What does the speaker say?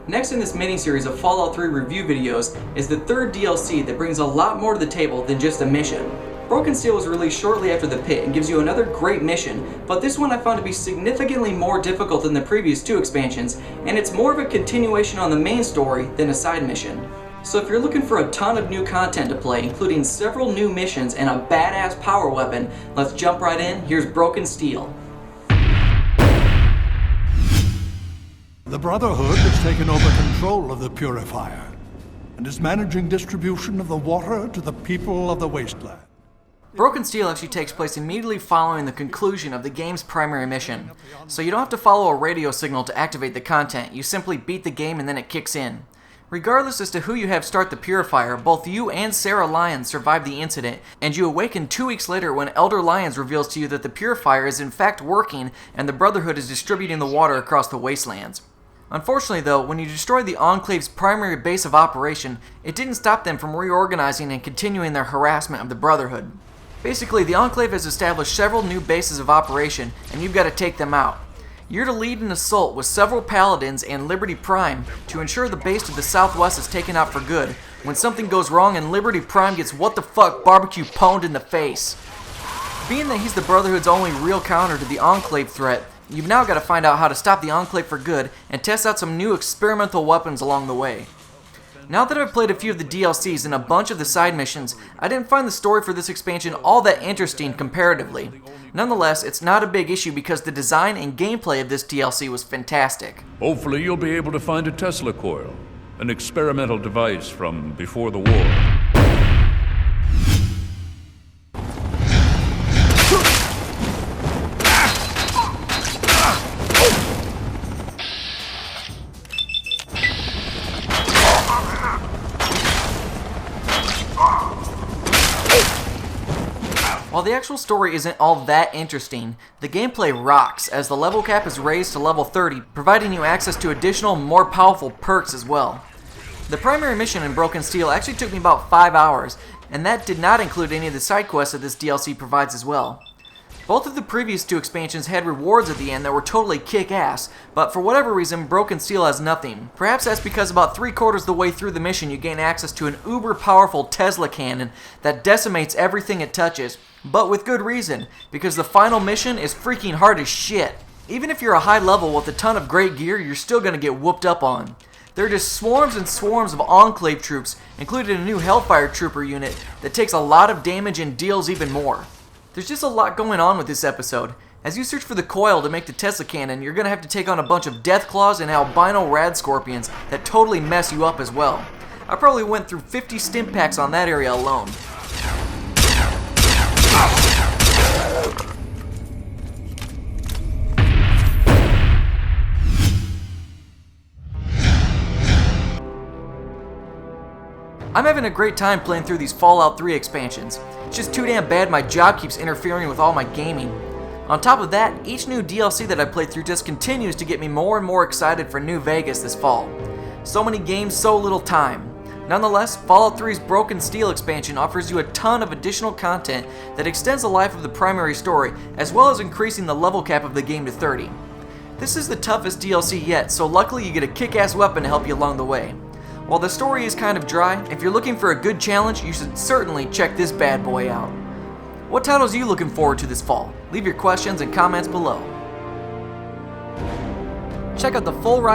Next in this mini-series of Fallout 3 review videos is the third DLC that brings a lot more to the table than just a mission. Broken Steel was released shortly after the Pit and gives you another great mission, but this one I found to be significantly more difficult than the previous two expansions, and it's more of a continuation on the main story than a side mission. So if you're looking for a ton of new content to play, including several new missions and a badass power weapon, let's jump right in. Here's Broken Steel. The Brotherhood has taken over control of the Purifier and is managing distribution of the water to the people of the wasteland. Broken Steel actually takes place immediately following the conclusion of the game's primary mission, so you don't have to follow a radio signal to activate the content. You simply beat the game and then it kicks in. Regardless as to who you have start the Purifier, both you and Sarah Lyons survive the incident, and you awaken 2 weeks later when Elder Lyons reveals to you that the Purifier is in fact working and the Brotherhood is distributing the water across the wastelands. Unfortunately though, when you destroyed the Enclave's primary base of operation, it didn't stop them from reorganizing and continuing their harassment of the Brotherhood. Basically, the Enclave has established several new bases of operation, and you've got to take them out. You're to lead an assault with several Paladins and Liberty Prime to ensure the base to the southwest is taken out for good, when something goes wrong and Liberty Prime gets what the fuck barbecue pwned in the face. Being that he's the Brotherhood's only real counter to the Enclave threat, you've now got to find out how to stop the Enclave for good and test out some new experimental weapons along the way. Now that I've played a few of the DLCs and a bunch of the side missions, I didn't find the story for this expansion all that interesting comparatively. Nonetheless, it's not a big issue because the design and gameplay of this DLC was fantastic. Hopefully you'll be able to find a Tesla coil, an experimental device from before the war. While the actual story isn't all that interesting, the gameplay rocks as the level cap is raised to level 30, providing you access to additional, more powerful perks as well. The primary mission in Broken Steel actually took me about 5 hours, and that did not include any of the side quests that this DLC provides as well. Both of the previous two expansions had rewards at the end that were totally kick-ass, but for whatever reason, Broken Steel has nothing. Perhaps that's because about 3/4 of the way through the mission you gain access to an uber-powerful Tesla cannon that decimates everything it touches, but with good reason, because the final mission is freaking hard as shit. Even if you're a high level with a ton of great gear, you're still gonna get whooped up on. There are just swarms and swarms of Enclave troops, including a new Hellfire Trooper unit that takes a lot of damage and deals even more. There's just a lot going on with this episode. As you search for the coil to make the Tesla cannon, you're gonna have to take on a bunch of Deathclaws and albino rad scorpions that totally mess you up as well. I probably went through 50 stim packs on that area alone. I'm having a great time playing through these Fallout 3 expansions. It's just too damn bad my job keeps interfering with all my gaming. On top of that, each new DLC that I play through just continues to get me more and more excited for New Vegas this fall. So many games, so little time. Nonetheless, Fallout 3's Broken Steel expansion offers you a ton of additional content that extends the life of the primary story, as well as increasing the level cap of the game to 30. This is the toughest DLC yet, so luckily you get a kick-ass weapon to help you along the way. While the story is kind of dry, if you're looking for a good challenge, you should certainly check this bad boy out. What titles are you looking forward to this fall? Leave your questions and comments below. Check out the full